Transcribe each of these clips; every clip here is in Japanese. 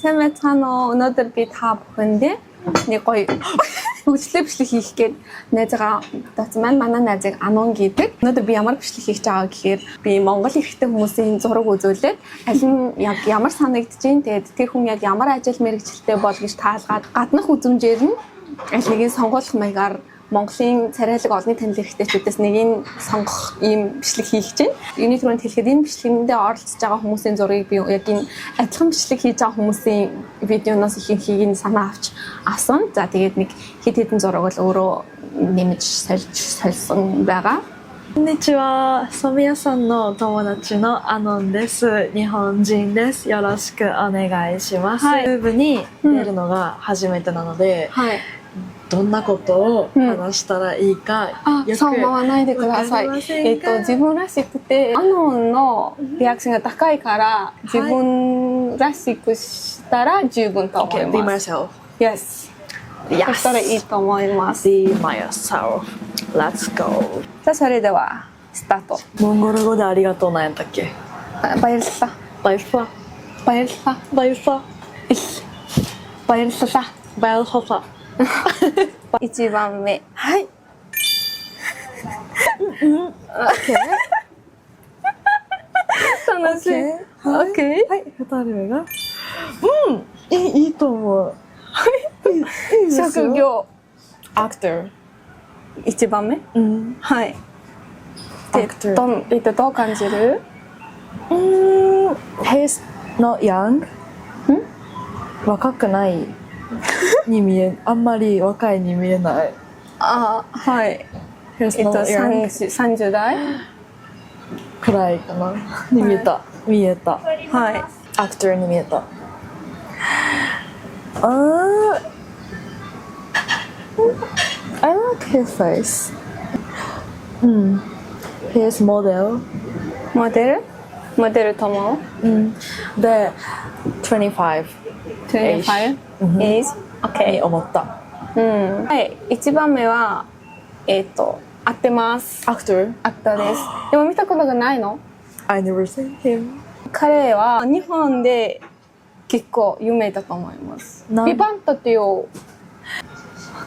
сайн байцгаана уу. Өнөөдөр би та бүхэндээ нэг гоё хөгжлөө бичлэг хийх гээд найзгаа дооцсон маань манай найзыг Анун гэдэг. Өнөөдөр би ямар бичлэг хийж байгаа гэхээр би Монгол эрэгтэй хүмүүсийн зураг үзүүлээд аль нь яг ямар санагдаж байна. Тэгээд тэр хүн яг ямар ажил мэргэжилтэй бол гэж таалгаад гаднах үзмжээр нь аль нэгийг сонгуулах маягаар Монголын царайлаг олонний танил эрхтэйчүүдээс нэгийг сонгох ийм бичлэг хийх гэж байна. Юуны түрүүнд хэлэхэд энэ бичлэгэндээ оролцож байгаа хүмүүсийн зургийг би яг энэ адилхан бичлэг хийж байгаа хүмүүсийн видеоноос ихэнхийг нь санаа авч авсан. За тэгээд нэг хэд хэдэн зураг бол өөрөө нэмж сольсон байгаа. こんにちは、ソミヤさんの友達のアノンです。日本人です。よろしくお願いします。YouTube に出るのが初めてなので、どんなことを話したらいいか、そう思わないでください。自分らしくて、アノンのリアクションが高いから、自分らしくしたら十分と思います。 Be myself. Yes. そしたらいいと思います。 Be myself. Let's go. さあそれではスタート。モンゴル語でありがとうなんやったっけ？バイルサ。バイルサ。バイルサ。バイルサ。バイルサ。バイルサ。1番目。はい。楽しい。オッケー。はい、2人目が。いいと思う。いいですよ。職業。アクター。1番目。はい。どう感じる？He's not young。若くないに見え、あんまり若いに見えない。はい。30代くらいかなに見えた。見えた。はい。アクターに見えた。I like his face. He's model. モデルとも。で、25 25 is OK に思った。はい。1番目は合ってます。アクターです。でも見たことがないの？ I never seen him. 彼は日本で結構有名だと思います。ビバンタっていう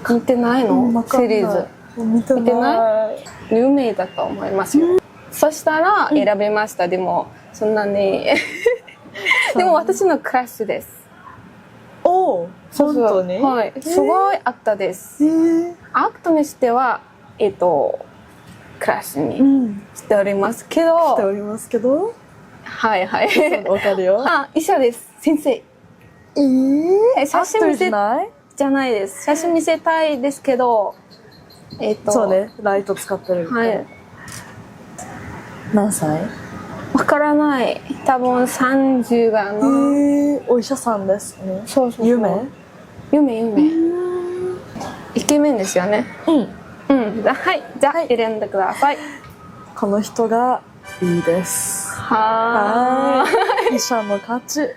見てないの？シリーズ見てない。有名だと思いますよ。そしたら選びました。でもそんなにでも私のクラッシュです。おお、本当に？はい、すごいあったです。アクトにしてはクラッシュにしておりますけど。はいはい。わかるよ。医者です。先生。写真見せじゃないです。写真見せたいですけど。そうね。ライト使ってる。はい。何歳？わからない。多分30がお医者さんですね。そう。夢。イケメンですよね。はい。じゃあ選んでください。この人がいいです。はい。医者の勝ち。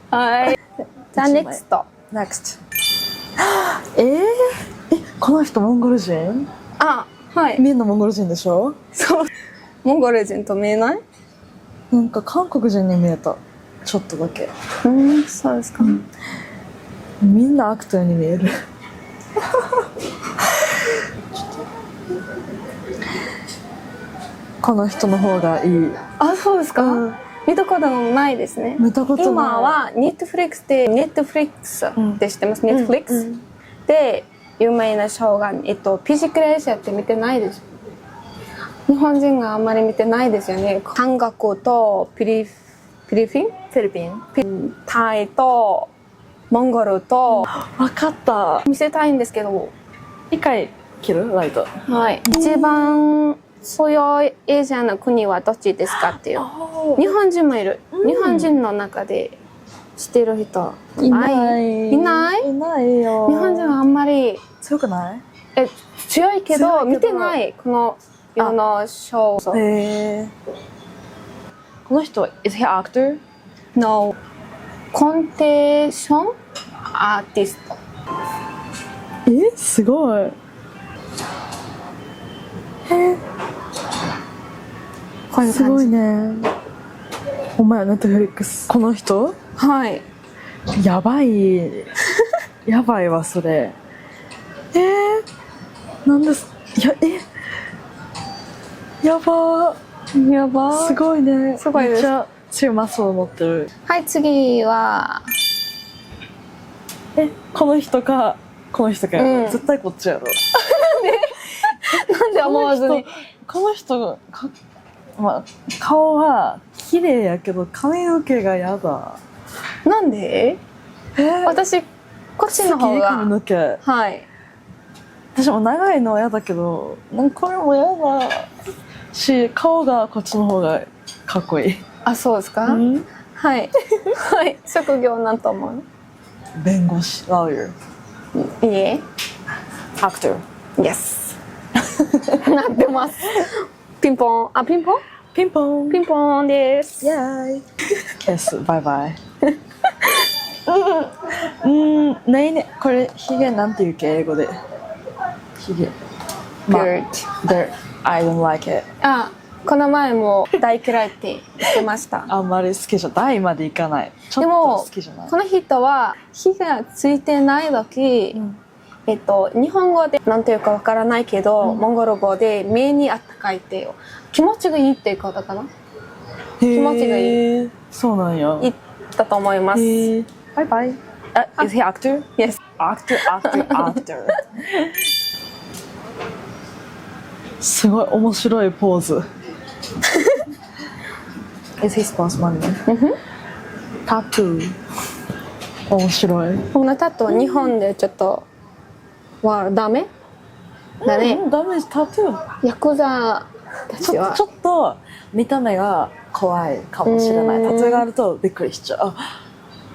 はい。じゃあnext。この人モンゴル人？はい。見えるのモンゴル人でしょ？そう。モンゴル人と見えない？なんか韓国人に見えた。ちょっとだけ。そうですか。みんなアクターに見える。この人の方がいい。そうですか。見たことないですね。見たことない。今はネットフリックスでって知ってます？ネットフリックスで有名なショーがピジクレーシャって見てないです。日本人があんまり見てないですよね。韓国とフィリピン、タイとモンゴルと。分かった。見せたいんですけど。一回切るライト。はい。一番強いエージアの国はどっちですかっていう。日本人もいる。日本人の中で知ってる人いない。いないよ。日本人はあんまり強くない？強いけど見てないこの世のショー。この人 is he actor? No. コンテーションアーティスト。すごい。すごいね。お前ネットフリックスこの人？はい。やばい。やばいわ、それ。なんです。やばー。やばすごいね。すごいです。めっちゃ強いマッスルを持ってる。はい、次は、この人か、この人か。絶対こっちやろ。なんで思わずに。この人まあ、顔は綺麗やけど髪の毛がやだ。なんで私、こっちの方が。髪の毛。はい。私も長いのはやだけど、なんかこれもやだし、顔がこっちの方がかっこいい。あ、そうですか、はい。はい。職業なんと思う？弁護士、lawyer。いいえ。actor。Yes。なってます。ピンポン。あ、ピンポン？ピンポン。ピンポンです。イェーイ。Yes、バイバイ。ないね。これ、ヒゲなんて言うっけ、英語で。ヒゲ。Beard。I don't like it。あ、この前も大嫌いって言ってました。あんまり好きじゃ、大までいかない。ちょっと好きじゃない。この人は火がついてない時、日本語で何ていうかわからないけど、モンゴル語で目にあったかいってよ。気持ちがいいっていうことかな。気持ちがいい。そうなんや。言ったと思います。バイバイ。Is he actor? Yes. Actor. すごい面白いポーズ。Is he supposed money? タトゥー。面白い。このタトゥー日本でちょっとはダメだね。ダメです。タトゥー。ヤクザたちはちょっと見た目が怖いかもしれない。タトゥーがあるとびっくりしちゃう。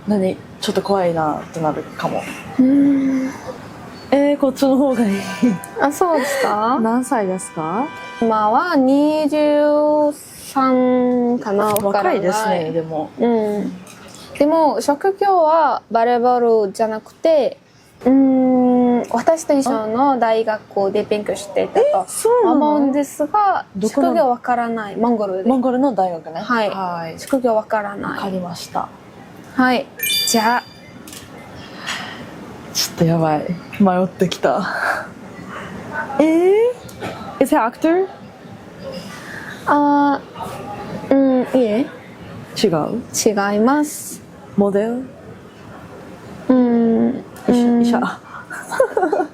何ちょっと怖いなってなるかも。こっちの方がいい。あ、そうですか？何歳ですか？今は23かな。若いですね、でも。でも職業はバレーボールじゃなくて、私と一緒の大学で勉強していたと思うんですが、職業わからない。モンゴルで。モンゴルの大学ね。はい。職業わからない。わかりました。はい。じゃあ。ちょっとやばい。迷ってきた。Is he actor? いえ。違う？違います。モデル？医者。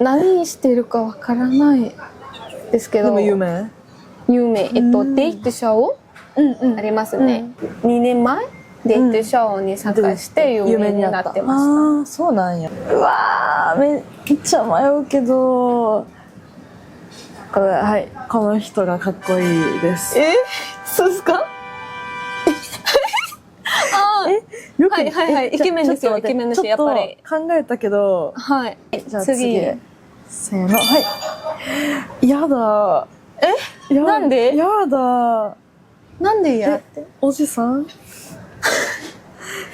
何してるかわからないですけど。でも有名？有名。デイトショーありますね。2年前デイトショーに参加して有名になってました。ああ、そうなんや。うわー、めっちゃ迷うけど、はい、この人がかっこいいです。そうですか？よくはい。イケメンですよ、イケメンですよ、やっぱり。考えたけど、はい。じゃあ次。せーの、はい。やだ。なんで？やだ。なんでやって？おじさん？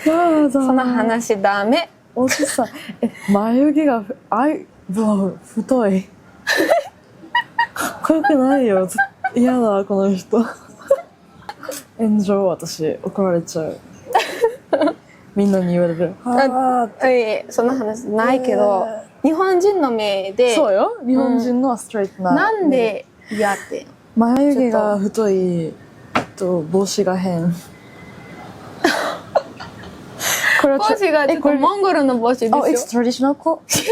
やだ。その話ダメ。おじさん。眉毛が太い。かっこよくないよ。やだ、この人。炎上、私。怒られちゃう。みんなに言われる。その話ないけど、日本人の目で。そうよ。日本人のストレートな。なんで嫌って？眉毛が太いと帽子が変。これは帽子がちょっとモンゴルの帽子ですよ。Oh, it's traditional clothes?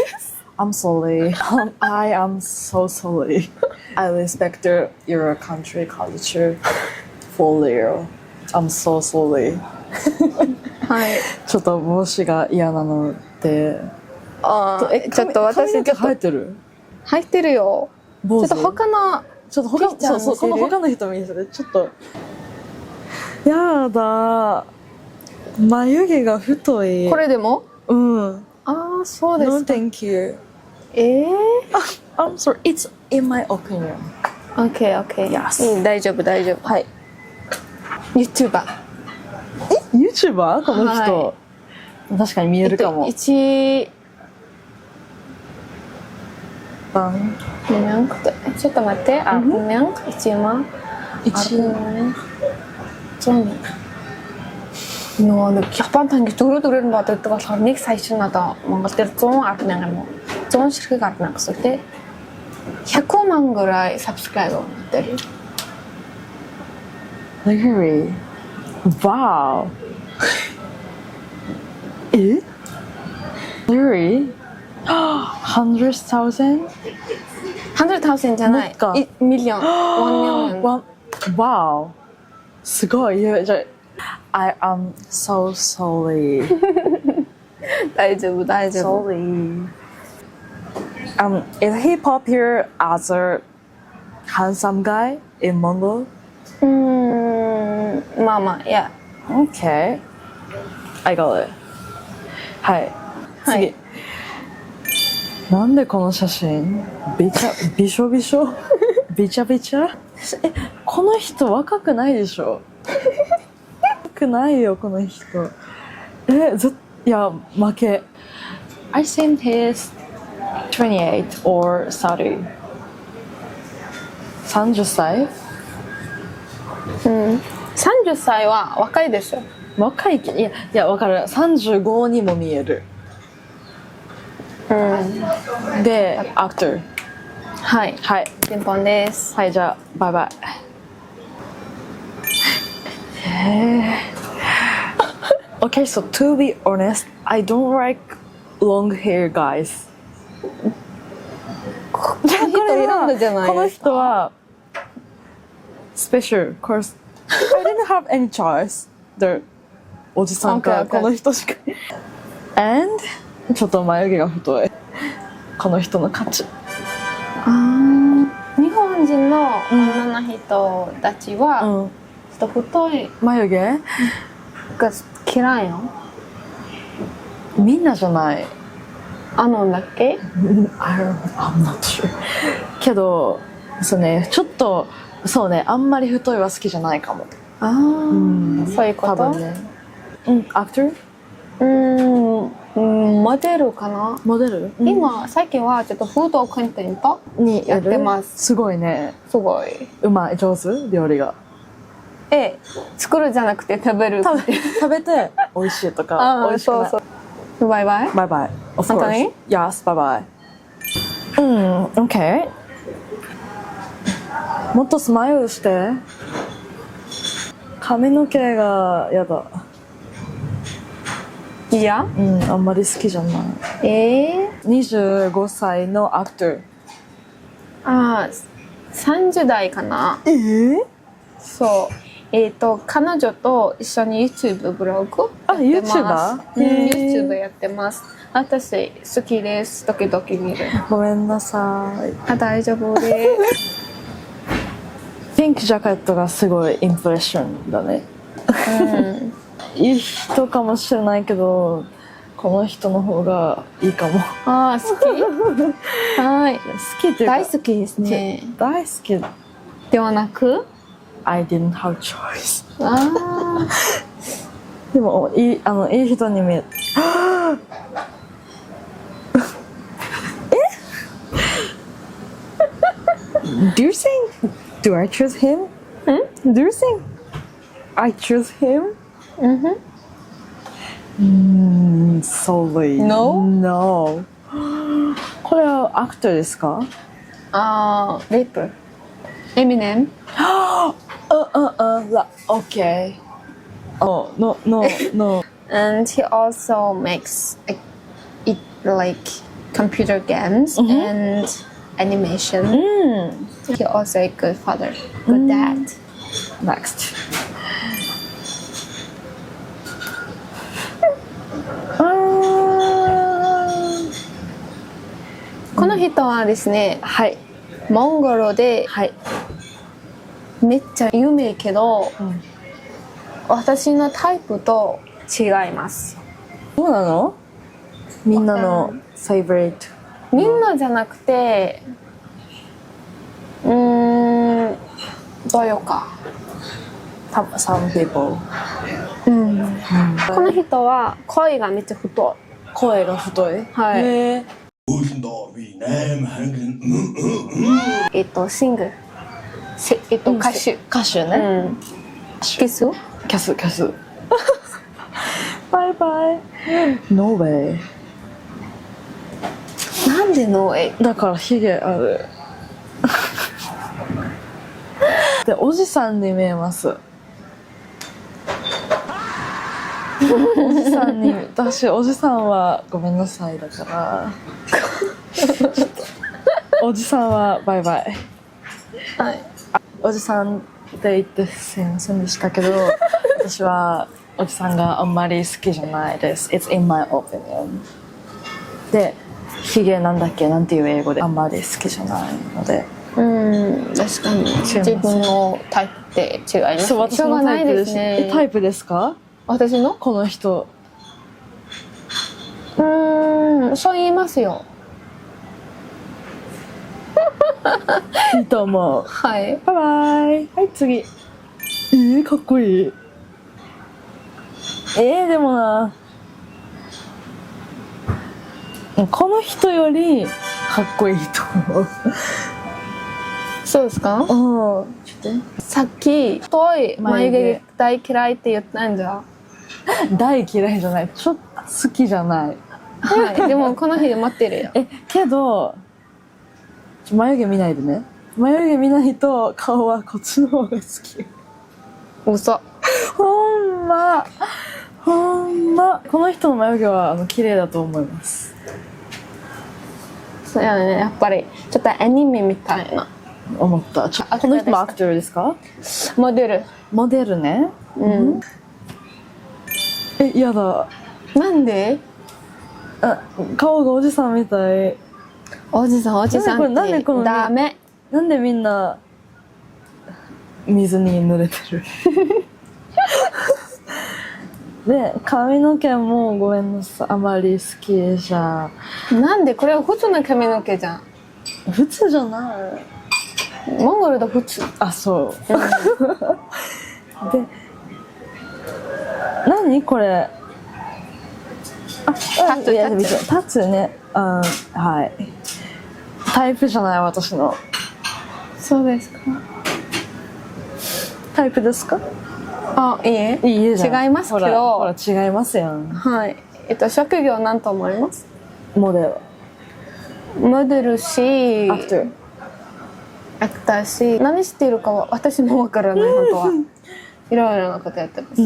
I'm sorry. I am so sorry. I respect your country culture for real. I'm so sorry. はい。ちょっと帽子が嫌なので。ちょっと私ちょっと生えてる？生えてるよ。ちょっと他のそうこの他の人見せてちょっと。やだ。眉毛が太い。これでも？ああ、そうですか。No, thank you. I'm sorry. It's in my opinion. Okay. Yes. 大丈夫。はい。YouTuber。YouTuber？ この人。確かに見えるかも。1番。ちょっと待って。1番。1番。Нөгөө нэг Японд ингэ дөрөв нь бодогддог болохоор нэг сая шиг надаа Монгол дээр 110 мянган юм уу? 100 ширхэг 10 мянга гэсэн тий. 100万ぐらいサブスクライブを持ってる。Really? Wow. え Really? 100,000? 100,000じゃない。もっとミリオン。1 million。Wow. すごい。I am so sorry. 大丈夫、大丈夫。Sorry. Is he popular as a handsome guy in Mongol? まあまあ、いや。Okay. I got it. はい。はい次。なんでこの写真びしょびしょびちゃびちゃこの人若くないでしょ若くないよ、この人。いや、負け。I think he's 28 or 30. 30歳30歳は若いですよ。若いいや、わかる。35にも見える。で、アクター。はい。はい。ピンポンです。はい、じゃあ、バイバイ。Okay, so to be honest, I don't like long hair guys. この人選んだじゃないこのですか。人は special, cause I didn't have any choice. で、おじさんか Okay, okay. この人しか。And ちょっと眉毛が太い。この人の勝ち。日本人の女の人たちは、ちょっと太い眉毛が嫌いよ。みんなじゃない。だっけ I'm not sure. けど、そうね、ちょっと、そうね、あんまり太いは好きじゃないかも。そういうこと多分ね。アクターモデルかな、モデル今、最近はちょっとフードコンテントにやってます。すごいね。すごい。うまい、上手料理が。作るじゃなくて食べる。食べて美味しいとか、美味しくない。そうそう。バイバイ。バイバイ。Of 本当に course. Yes, バイバイ。OK。もっとスマイルして。髪の毛がやだ。いや、あんまり好きじゃない。25歳のアクター。30代かな。そう。彼女と一緒に YouTube ブログやってます。YouTube やってます。私好きです。時々見る。ごめんなさい。大丈夫です。ピンクジャケットがすごいインプレッションだね。いい人かもしれないけど、この人の方がいいかも。好きはい。好きっていうか大好きですね。大好きではなくI didn't have choice. でもいい人に見える。Do you think? Do I choose him? Do you think I choose him? Sorry. No. これはアクターですか？レイプ。エミネム。Okay. Oh, no. And he also makes it like computer games and animation. He also a good father, good dad. Next. この人はですね、モンゴルで、めっちゃ有名けど、私のタイプと違います。そうなの？みんなのフェイバリット。みんなじゃなくて、どういうか。Some people。この人は声がめっちゃ太い。声が太い？はい。シング。歌手。歌手ね。キス？キャス。バイバイ。No way。なんでノーエイ？だからヒゲある。で、おじさんに見えます。おじさんに、私、おじさんはごめんなさいだから。おじさんはバイバイ。はい。おじさんって言ってすいませんでしたけど、私はおじさんがあんまり好きじゃないです。It's in my opinion。で、ヒゲなんだっけなんていう英語であんまり好きじゃないので。確かに自分のタイプって違いますね。そう、私のタイプですね。タイプですか？私の？この人。そう言いますよ。いいと思う。はい。バイバイ。はい、次。かっこいい。でもな。この人よりかっこいいと思う。そうですか？ちょっとさっき太い眉毛大嫌いって言ったんじゃ。大嫌いじゃない。ちょっと好きじゃない。はい。でもこの日で待ってるよ。けど眉毛見ないでね。眉毛見ないと顔はこっちの方が好き。嘘。ほんま。この人の眉毛は綺麗だと思います。そうやね。やっぱりちょっとアニメみたいな。思った。この人もアクターですか？モデル。モデルね。やだ。なんで？顔がおじさんみたい。おじさんってダメ。なんでみんな水に濡れてる？で、髪の毛もごめんなさい、あまり好きじゃ。なんで？これは普通の髪の毛じゃん。普通じゃない。モンゴルだ普通。あ、そう。で、何これ？タツね。はい。タイプじゃない私の。そうですか。タイプですか？いいえ。いいえじゃん。違いますけど。ほら違いますやん。はい。職業なんと思います？モデル。モデルし。アクターし。何しているかは私もわからない本当は。いろいろなことやってます。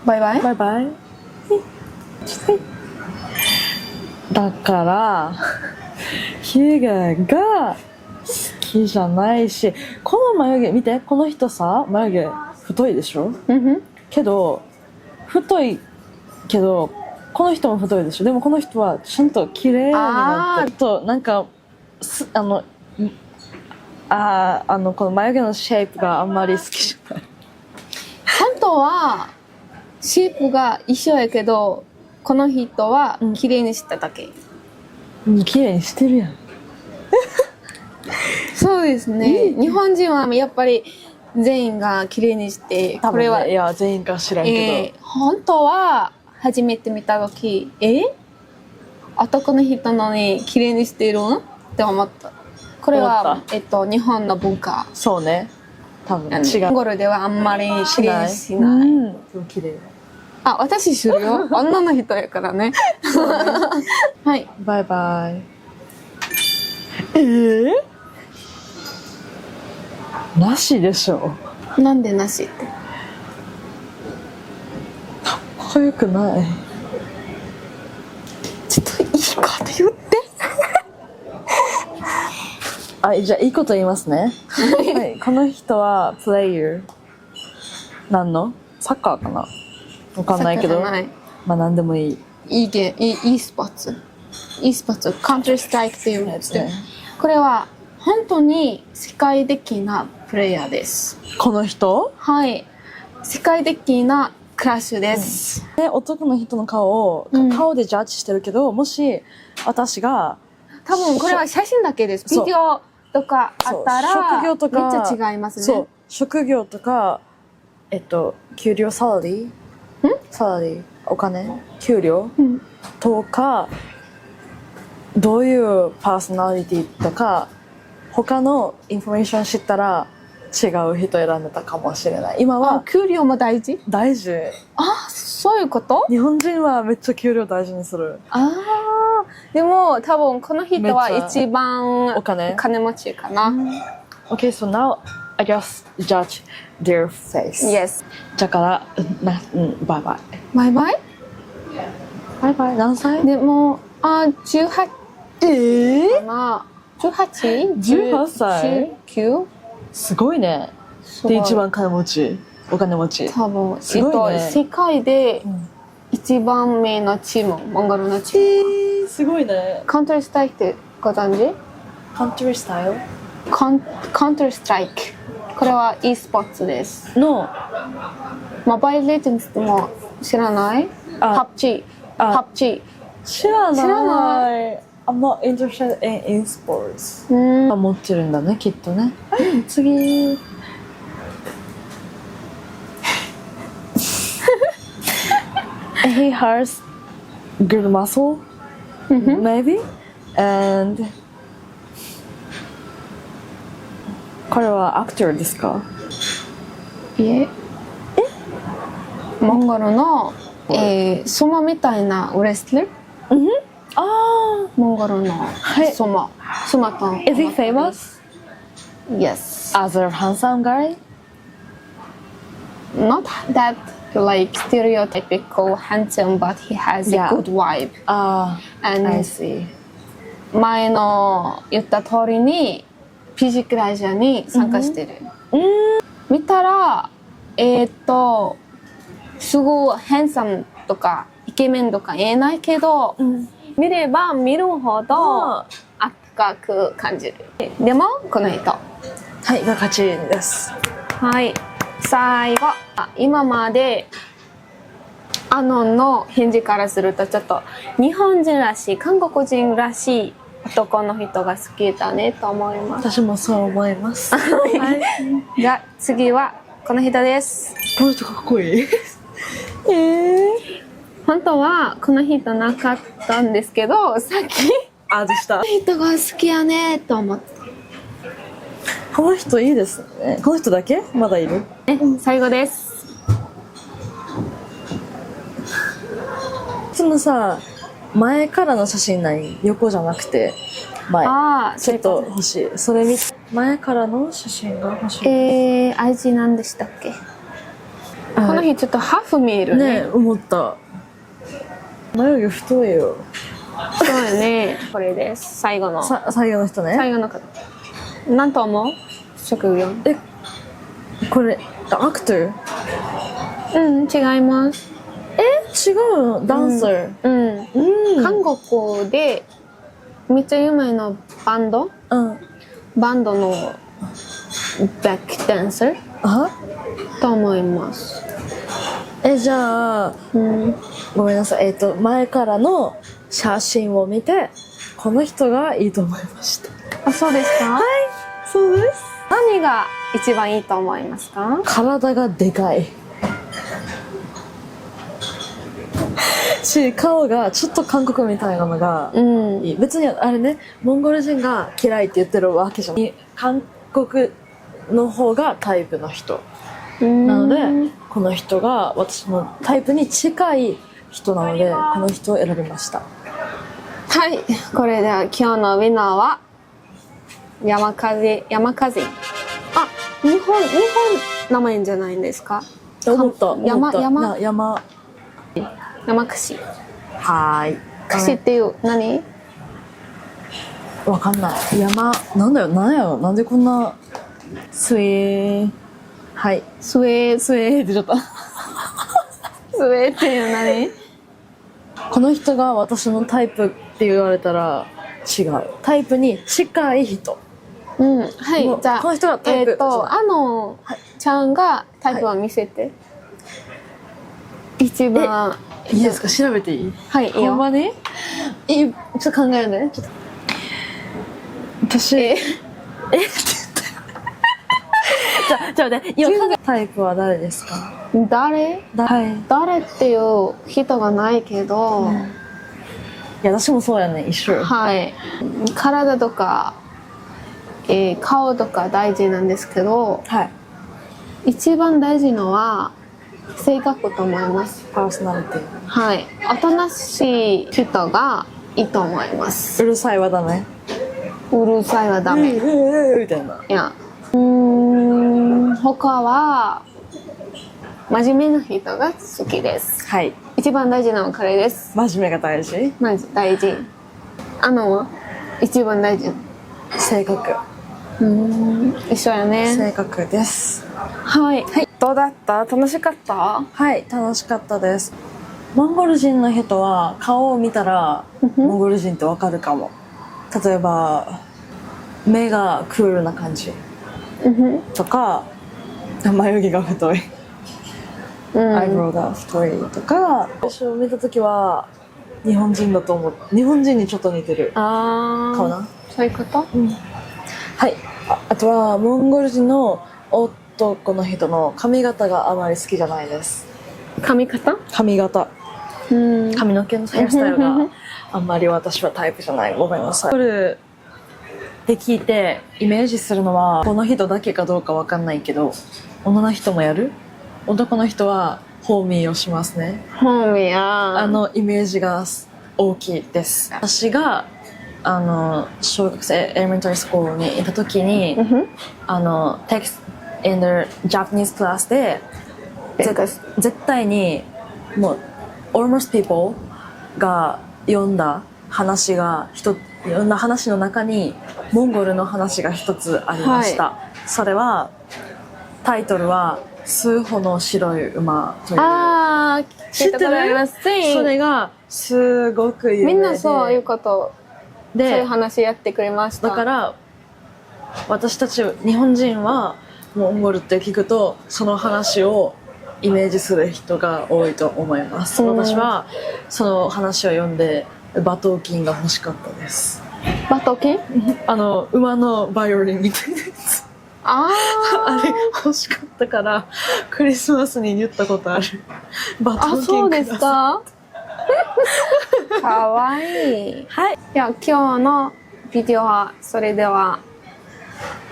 バイバイ。バイバイ。だからヒゲが好きじゃないし、この眉毛見て、この人さ眉毛太いでしょ？けど太いけどこの人も太いでしょ？でもこの人はちゃんと綺麗になって、となんかこの眉毛のシェイプがあんまり好きじゃない。本当はシェイプが一緒やけど、この人は綺麗にしただけ。綺麗にしてるやん。そうですね。日本人はやっぱり全員が綺麗にして、これは、いや全員か知らんけど、本当は初めて見た時、男の人なのに綺麗にしてるって思った。これは日本の文化。そうね。多分違う。モンゴルではあんまり綺麗にしない。綺麗。私するよ。女の人やからね。はい。バイバイ。なしでしょ。なんでなしって？かっこよくない。ちょっといいこと言って。じゃあいいこと言いますね。はい、この人はプレイヤー。何の？サッカーかな？わかんないけど。まあ何でもいい。いいスポーツ。カントリーストライクっていうやつで。これは本当に世界的なプレイヤーです。この人？はい。世界的なクラッシュです。男の人の顔を顔でジャッジしてるけど、もし私が多分これは写真だけです。ビデオとかあったら職業とかめっちゃ違いますね。そう、職業とか給料サラリーお金給料、とかどういうパーソナリティとか他のインフォメーション知ったら違う人選んでたかもしれない。今あ、は給料も大事？大事。あ、そういうこと？日本人はめっちゃ給料大事にする。ああ、でも多分この人はめっちゃ一番お金持ちかな。Okay, so now I just judge their face. Yes. だからバイバイ。バイバイ？バイバイ。何歳？でも、18かな。18？ 18歳？19？すごいね。すごいで、一番金持ち。お金持ち。多分、すごいね世界で一番目のチーム、モンゴルのチーム。すごいね。カウンターストライクってご存知？カントリースタイルカウンターストライク。これは e スポーツです。の、モバイルレジェンズっても知らない？パブ G。パブ G。知らない。知らない。I'm not interested in sports. 持ってるんだね、きっとね。次。He has good muscle, maybe, and これはアクターですか？いえ。モンゴルの、ソマみたいなウレスラー。あモンゴルのいソマと。Is he famous? Yes. As a handsome guy? Not that like stereotypical handsome, but he has a Yeah. good vibe. I And see. 前の言った通りにフィジカルアジアに参加してる。見たらすごいハンサムとかイケメンとか言えないけど、見れば見るほどあったかく感じる。でもこの人、はいが勝ちです。はい、最後、今までアノンの返事からするとちょっと日本人らしい、韓国人らしい男の人が好きだねと思います。私もそう思います。じゃあ次はこの人です。この人かっこいい。本当はこの人なかったんですけど、さっきでした。人が好きやねと思って。この人いいですね。この人だけまだいる？最後です。いつもさ、前からの写真ない横じゃなくて前。ちょっと欲しい。それ見て。前からの写真が欲しい。味なんでしたっけ？この日ちょっとハーフ見えるね。ね、思った。眉毛太いよ。そうよね。これです。最後の。最後の人ね。最後の方。なんと思う？職業。これアクター？違います。違うの？ダンサー。韓国でめっちゃ有名なバンドのバックダンサーと思います。じゃあ、ごめんなさい。前からの写真を見てこの人がいいと思いました。そうですか？はい、そうです。何が一番いいと思いますか？体がでかいし、顔がちょっと韓国みたいなのがいい。別にあれね、モンゴル人が嫌いって言ってるわけじゃない。韓国の方がタイプの人なので、この人が私のタイプに近い人なので、この人を選びました。はい、これでは今日のウィナーは山風。日本名前じゃないんですか？思った。山串。はーい。串っていう何？わかんない。なんやろなんでこんなスウェー。はい。スウェーってちょっと。スウェーっていう何？この人が私のタイプって言われたら違う。タイプに近い人。はい。じゃあ、この人がタイプ。ちゃんがタイプを見せて。一番。いいですか？調べていい？はい、いいよ。ほんまに？ちょっと考えるね。私。って言った。じゃあね、タイプは誰ですか？誰っていう人がないけど、いや私もそうやね、一緒。はい。体とか顔とか大事なんですけど、はい。一番大事のは性格と思います。パーソナリティ。はい。おとなしい人がいいと思います。うるさいはダメ。うるさいはダメ。みたいな。いや。他は真面目な人が好きです。はい。一番大事なのはこれです。真面目が大事。まず大事。一番大事。性格。一緒やね。性格です。はい。どうだった？楽しかった？はい、楽しかったです。モンゴル人の人は顔を見たらモンゴル人ってわかるかも。例えば目がクールな感じとか、眉毛が太い、アイブロウが太いとか、私を見た時は日本人だと思う。日本人にちょっと似てる顔な。そういうこと？はい。あとはモンゴル人の男の人の髪型があまり好きじゃないです。髪型？髪の毛のヘアスタイルがあんまり私はタイプじゃない。ごめんなさい。これで聞いてイメージするのはこの人だけかどうかわかんないけど、女の人もやる？男の人はホーミーをしますね。ホーミーや。イメージが大きいです。私が小学生エレメンタリースクールにいた時に、text in the Japanese class で絶対にもう almost people が読んだ話の中にモンゴルの話が一つありました。それはタイトルは数歩の白い馬という。知ってる？それがすごく有名で、みんなそういうことでそういう話やってくれました。だから私たち日本人はモンゴルって聞くとその話をイメージする人が多いと思います。私はその話を読んで馬頭琴が欲しかったです。馬頭琴？馬のバイオリンみたいなやつ。あれ欲しかったからクリスマスに言ったことある。馬頭琴。そうですか？かわいい。はい。いや、今日のビデオはそれでは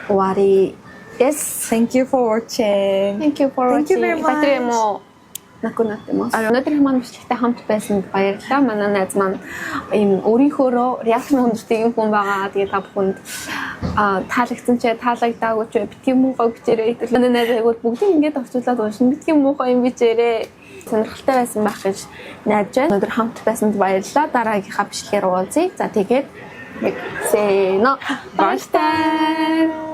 終わりです。Thank you for watching. Thank you for watching. Thank you very much. Батарей mo на kunat mas. Өнөөдрийн маань бичлэгтэй хамт байсанд баярлалаа. Манай найз маань ийм өөрийнхөө реакшн өндөртэй юм хүн байгаа. Тэгээ та бүхэнд таалагдсан ч таалагдаагүй ч битгий муухай бичээрэй. Манай найз айгууд бүгдийг ингэж орчуулад уншин. Битгий муухай юм бичээрэй. Сонирхолтой байсан байх гэж найдаж байна. Өнөөдөр хамт байсанд баярлалаа. Дараагийнхаа бичлэгээр уулзъя. За тэгээд нэг сено бааштай.